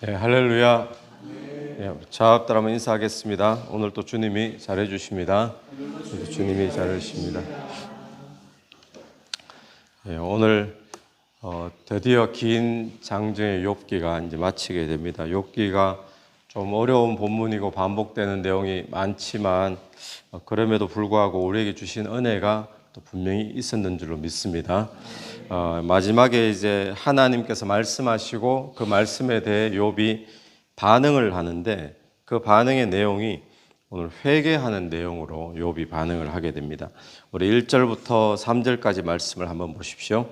네, 할렐루야. 네, 자합들 한번 인사하겠습니다. 오늘 또 주님이 잘해 주십니다. 주님이 잘해 주십니다. 네, 오늘 드디어 긴 장정의 욥기가 이제 마치게 됩니다. 욥기가 좀 어려운 본문이고 반복되는 내용이 많지만 그럼에도 불구하고 우리에게 주신 은혜가 또 분명히 있었는 줄로 믿습니다. 마지막에 이제 하나님께서 말씀하시고 그 말씀에 대해 욥이 반응을 하는데 그 반응의 내용이 오늘 회개하는 내용으로 욥이 반응을 하게 됩니다. 우리 1절부터 3절까지 말씀을 한번 보십시오.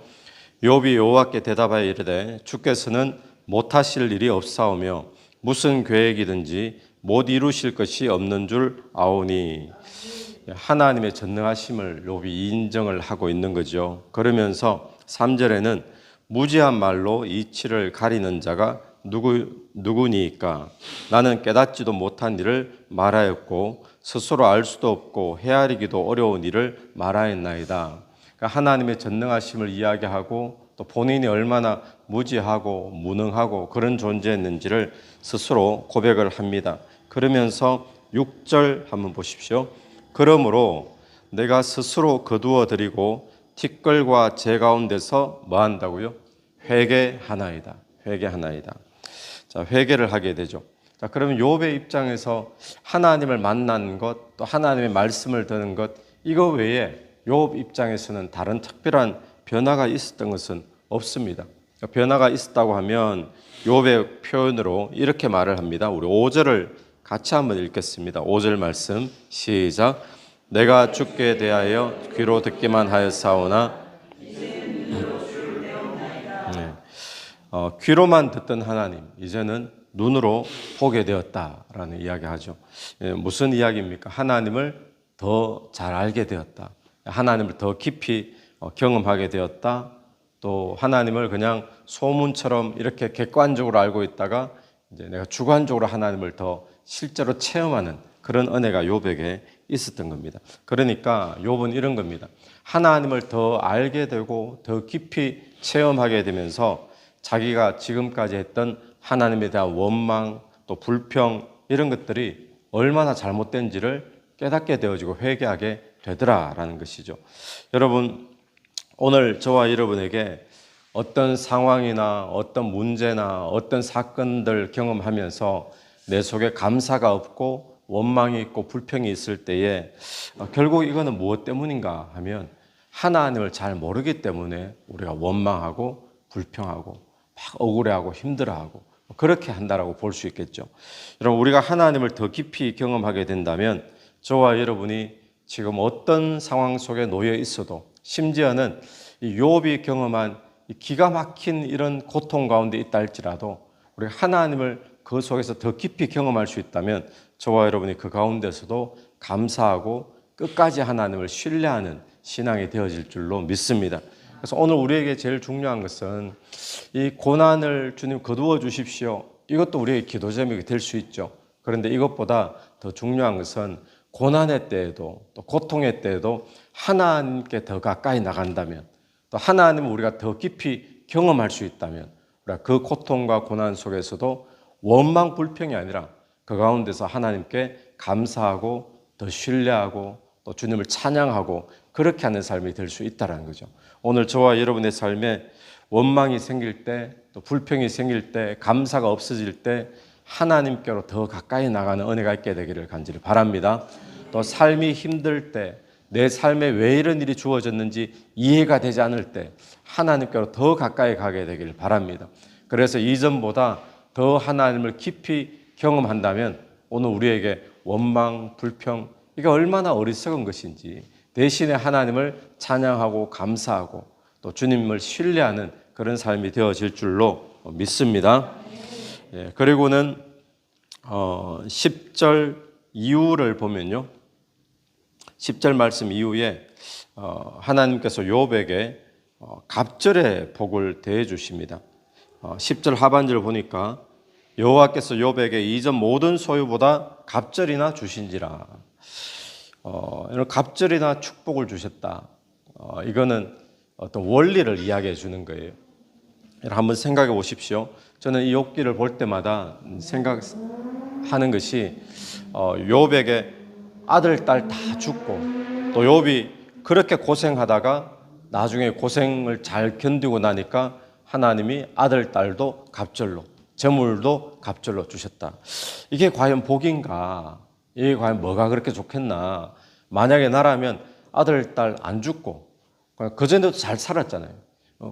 욥이 여호와께 대답하여 이르되 주께서는 못하실 일이 없사오며 무슨 계획이든지 못 이루실 것이 없는 줄 아오니. 하나님의 전능하심을 욥이 인정을 하고 있는 거죠. 그러면서 3절에는 무지한 말로 이치를 가리는 자가 누구니까? 나는 깨닫지도 못한 일을 말하였고 스스로 알 수도 없고 헤아리기도 어려운 일을 말하였나이다. 그러니까 하나님의 전능하심을 이야기하고 또 본인이 얼마나 무지하고 무능하고 그런 존재였는지를 스스로 고백을 합니다. 그러면서 6절 한번 보십시오. 그러므로 내가 스스로 거두어 드리고 티끌과 재 가운데서 뭐 한다고요? 회개하나이다. 회개하나이다. 자, 회개를 하게 되죠. 자, 그러면 욥의 입장에서 하나님을 만난 것, 또 하나님의 말씀을 듣는 것, 이거 외에 욥 입장에서는 다른 특별한 변화가 있었던 것은 없습니다. 변화가 있었다고 하면 욥의 표현으로 이렇게 말을 합니다. 우리 5절을 같이 한번 읽겠습니다. 5절 말씀 시작. 내가 주께 대하여 귀로 듣기만 하였사오나 귀로만 듣던 하나님 이제는 눈으로 보게 되었다라는 이야기하죠. 무슨 이야기입니까? 하나님을 더 잘 알게 되었다. 하나님을 더 깊이 경험하게 되었다. 또 하나님을 그냥 소문처럼 이렇게 객관적으로 알고 있다가 이제 내가 주관적으로 하나님을 더 실제로 체험하는 그런 은혜가 욥에게 있었던 겁니다. 그러니까 욥은 이런 겁니다. 하나님을 더 알게 되고 더 깊이 체험하게 되면서 자기가 지금까지 했던 하나님에 대한 원망 또 불평 이런 것들이 얼마나 잘못된지를 깨닫게 되어지고 회개하게 되더라라는 것이죠. 여러분 오늘 저와 여러분에게 어떤 상황이나 어떤 문제나 어떤 사건들 경험하면서 내 속에 감사가 없고 원망이 있고 불평이 있을 때에 결국 이거는 무엇 때문인가 하면 하나님을 잘 모르기 때문에 우리가 원망하고 불평하고 막 억울해하고 힘들어하고 그렇게 한다라고 볼 수 있겠죠. 여러분 우리가 하나님을 더 깊이 경험하게 된다면 저와 여러분이 지금 어떤 상황 속에 놓여 있어도 심지어는 이 욥이 경험한 이 기가 막힌 이런 고통 가운데 있다 할지라도 우리 하나님을 그 속에서 더 깊이 경험할 수 있다면 저와 여러분이 그 가운데서도 감사하고 끝까지 하나님을 신뢰하는 신앙이 되어질 줄로 믿습니다. 그래서 오늘 우리에게 제일 중요한 것은 이 고난을 주님 거두어 주십시오. 이것도 우리의 기도 제목이 될 수 있죠. 그런데 이것보다 더 중요한 것은 고난의 때에도 또 고통의 때에도 하나님께 더 가까이 나간다면 또 하나님을 우리가 더 깊이 경험할 수 있다면 우리가 그 고통과 고난 속에서도 원망 불평이 아니라 그 가운데서 하나님께 감사하고 더 신뢰하고 또 주님을 찬양하고 그렇게 하는 삶이 될 수 있다는 거죠. 오늘 저와 여러분의 삶에 원망이 생길 때 또 불평이 생길 때 감사가 없어질 때 하나님께로 더 가까이 나가는 은혜가 있게 되기를 간절히 바랍니다. 또 삶이 힘들 때 내 삶에 왜 이런 일이 주어졌는지 이해가 되지 않을 때 하나님께로 더 가까이 가게 되기를 바랍니다. 그래서 이전보다 더 하나님을 깊이 경험한다면 오늘 우리에게 원망, 불평 이게 얼마나 어리석은 것인지 대신에 하나님을 찬양하고 감사하고 또 주님을 신뢰하는 그런 삶이 되어질 줄로 믿습니다. 그리고는 10절 이후를 보면요. 10절 말씀 이후에 하나님께서 욥에게 갑절의 복을 대해 주십니다. 10절 하반절을 보니까 여호와께서 욥에게 이전 모든 소유보다 갑절이나 주신지라. 이런 갑절이나 축복을 주셨다. 이거는 어떤 원리를 이야기해 주는 거예요. 한번 생각해 보십시오. 저는 이 욥기를 볼 때마다 생각하는 것이 욥에게 아들, 딸 다 죽고 또 욥이 그렇게 고생하다가 나중에 고생을 잘 견디고 나니까 하나님이 아들, 딸도 갑절로, 재물도 갑절로 주셨다. 이게 과연 복인가? 이게 과연 뭐가 그렇게 좋겠나? 만약에 나라면 아들, 딸 안 죽고 그전에도 잘 살았잖아요.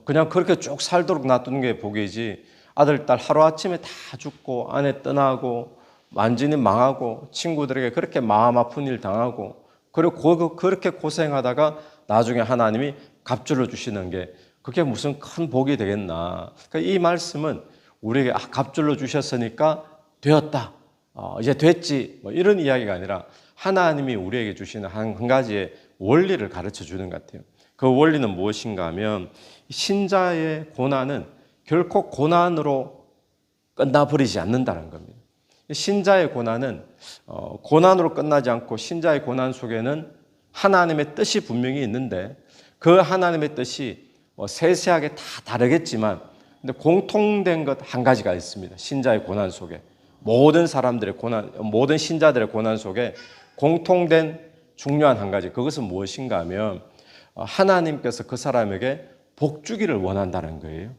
그냥 그렇게 쭉 살도록 놔두는 게 복이지, 아들, 딸 하루아침에 다 죽고 아내 떠나고 완전히 망하고 친구들에게 그렇게 마음 아픈 일 당하고 그리고 그렇게 고생하다가 나중에 하나님이 갑절로 주시는 게 그게 무슨 큰 복이 되겠나. 그러니까 이 말씀은 우리에게 갑절로 주셨으니까 되었다, 이제 됐지, 뭐 이런 이야기가 아니라 하나님이 우리에게 주시는 한 가지의 원리를 가르쳐 주는 것 같아요. 그 원리는 무엇인가 하면 신자의 고난은 결코 고난으로 끝나버리지 않는다는 겁니다. 신자의 고난은 고난으로 끝나지 않고 신자의 고난 속에는 하나님의 뜻이 분명히 있는데 그 하나님의 뜻이 세세하게 다 다르겠지만 근데 공통된 것 한 가지가 있습니다. 신자의 고난 속에 모든 사람들의 고난, 모든 신자들의 고난 속에 공통된 중요한 한 가지, 그것은 무엇인가 하면 하나님께서 그 사람에게 복 주기를 원한다는 거예요.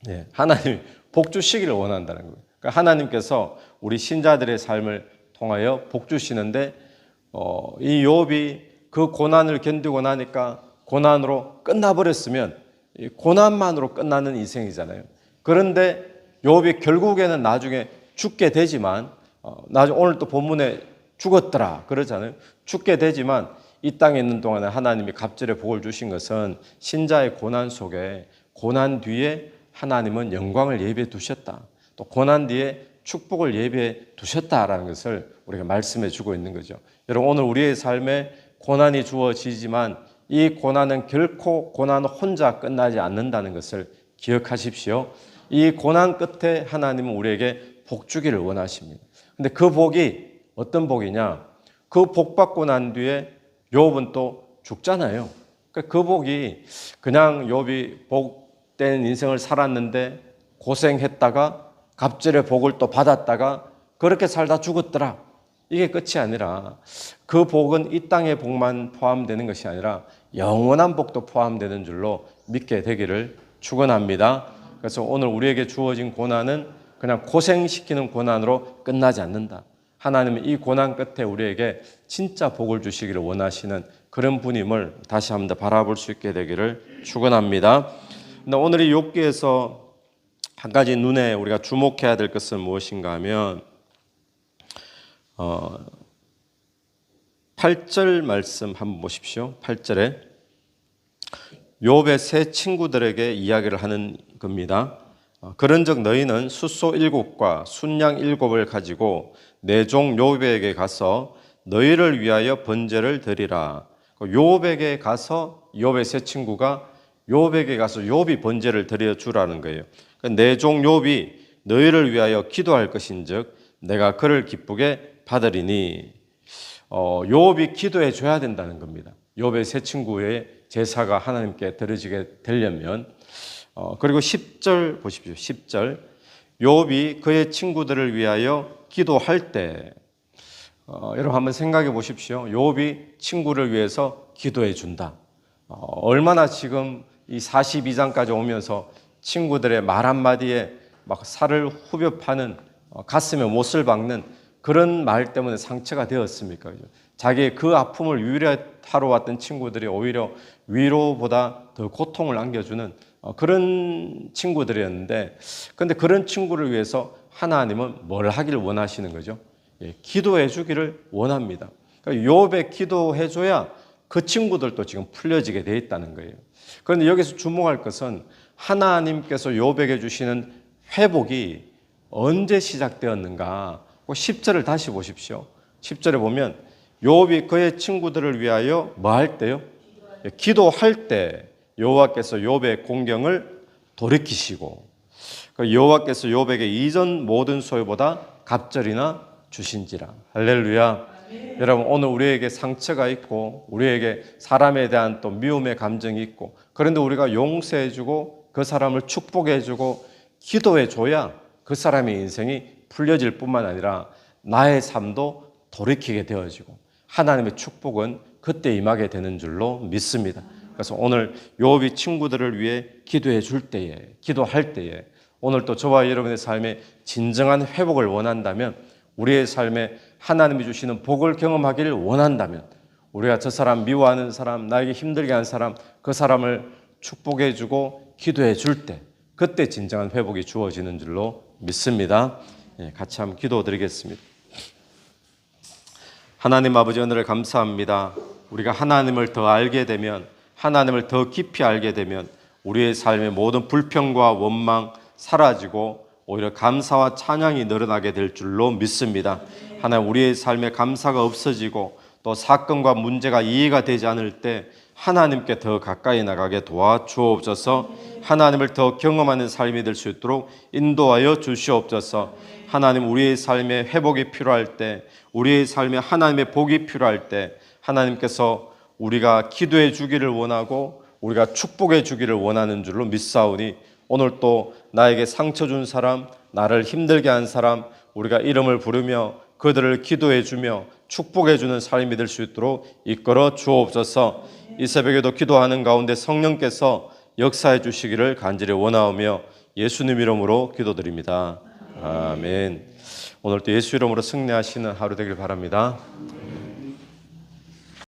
네, 하나님이 복 주시기를 원한다는 거예요. 그러니까 하나님께서 우리 신자들의 삶을 통하여 복 주시는데 이 욥이 그 고난을 견디고 나니까 고난으로 끝나버렸으면 고난만으로 끝나는 인생이잖아요. 그런데 욥이 결국에는 나중에 죽게 되지만 나중에 오늘 또 본문에 죽었더라 그러잖아요. 죽게 되지만 이 땅에 있는 동안에 하나님이 갑절의 복을 주신 것은 신자의 고난 속에 고난 뒤에 하나님은 영광을 예비해 두셨다. 또 고난 뒤에 축복을 예비해 두셨다라는 것을 우리가 말씀해 주고 있는 거죠. 여러분, 오늘 우리의 삶에 고난이 주어지지만 이 고난은 결코 고난 혼자 끝나지 않는다는 것을 기억하십시오. 이 고난 끝에 하나님은 우리에게 복 주기를 원하십니다. 근데 그 복이 어떤 복이냐? 그 복 받고 난 뒤에 욥은 또 죽잖아요. 그 복이 그냥 욥이 복된 인생을 살았는데 고생했다가 갑절의 복을 또 받았다가 그렇게 살다 죽었더라, 이게 끝이 아니라 그 복은 이 땅의 복만 포함되는 것이 아니라 영원한 복도 포함되는 줄로 믿게 되기를 축원합니다. 그래서 오늘 우리에게 주어진 고난은 그냥 고생시키는 고난으로 끝나지 않는다. 하나님은 이 고난 끝에 우리에게 진짜 복을 주시기를 원하시는 그런 분임을 다시 한번 더 바라볼 수 있게 되기를 축원합니다. 근데 오늘 이 욥기에서 한 가지 눈에 우리가 주목해야 될 것은 무엇인가 하면 8절 말씀 한번 보십시오. 8절에 욥의 세 친구들에게 이야기를 하는 겁니다. 그런즉 너희는 숫소 7과 순양 7을 가지고 내 종 욥에게 가서 너희를 위하여 번제를 드리라. 욥에게 가서 욥의 세 친구가 욥에게 가서 욥이 번제를 드려 주라는 거예요. 내 종 욥이 너희를 위하여 기도할 것인즉 내가 그를 기쁘게 받으리니. 욥이 기도해 줘야 된다는 겁니다. 욥의 세 친구의 제사가 하나님께 드려지게 되려면. 그리고 10절 보십시오. 10절 욥이 그의 친구들을 위하여 기도할 때, 여러분 한번 생각해 보십시오. 욥이 친구를 위해서 기도해 준다. 얼마나 지금 이 42장까지 오면서 친구들의 말 한마디에 막 살을 후벼 파는, 가슴에 못을 박는 그런 말 때문에 상처가 되었습니까? 자기의 그 아픔을 위로하러 왔던 친구들이 오히려 위로보다 더 고통을 안겨주는 그런 친구들이었는데, 근데 그런 친구를 위해서 하나님은 뭘 하기를 원하시는 거죠? 기도해 주기를 원합니다. 그러니까 욥에 기도해 줘야 그 친구들도 지금 풀려지게 돼 있다는 거예요. 그런데 여기서 주목할 것은 하나님께서 욥에게 주시는 회복이 언제 시작되었는가? 10절을 다시 보십시오. 10절에 보면 욥이 그의 친구들을 위하여 뭐 할 때요? 기도할 때 여호와께서 욥의 공경을 돌이키시고 여호와께서 욥에게 이전 모든 소유보다 갑절이나 주신지라. 할렐루야. 여러분, 오늘 우리에게 상처가 있고 우리에게 사람에 대한 또 미움의 감정이 있고, 그런데 우리가 용서해주고 그 사람을 축복해주고 기도해줘야 그 사람의 인생이 풀려질 뿐만 아니라 나의 삶도 돌이키게 되어지고 하나님의 축복은 그때 임하게 되는 줄로 믿습니다. 그래서 오늘 요업이 친구들을 위해 기도해 줄 때에, 기도할 때에 오늘 또 저와 여러분의 삶에 진정한 회복을 원한다면, 우리의 삶에 하나님이 주시는 복을 경험하기를 원한다면, 우리가 저 사람 미워하는 사람, 나에게 힘들게 하는 사람, 그 사람을 축복해 주고 기도해 줄 때, 그때 진정한 회복이 주어지는 줄로 믿습니다. 같이 한번 기도드리겠습니다. 하나님 아버지, 은혜를 감사합니다. 우리가 하나님을 더 알게 되면, 하나님을 더 깊이 알게 되면 우리의 삶의 모든 불평과 원망 사라지고 오히려 감사와 찬양이 늘어나게 될 줄로 믿습니다. 하나님, 우리의 삶에 감사가 없어지고 또 사건과 문제가 이해가 되지 않을 때 하나님께 더 가까이 나가게 도와주옵소서. 하나님을 더 경험하는 삶이 될 수 있도록 인도하여 주시옵소서. 하나님, 우리의 삶에 회복이 필요할 때, 우리의 삶에 하나님의 복이 필요할 때 하나님께서 우리가 기도해 주기를 원하고 우리가 축복해 주기를 원하는 줄로 믿사오니, 오늘 또 나에게 상처 준 사람, 나를 힘들게 한 사람, 우리가 이름을 부르며 그들을 기도해 주며 축복해 주는 삶이 될 수 있도록 이끌어 주옵소서. 이 새벽에도 기도하는 가운데 성령께서 역사해 주시기를 간절히 원하오며 예수님 이름으로 기도드립니다. 아멘. 오늘 또 예수 이름으로 승리하시는 하루 되길 바랍니다.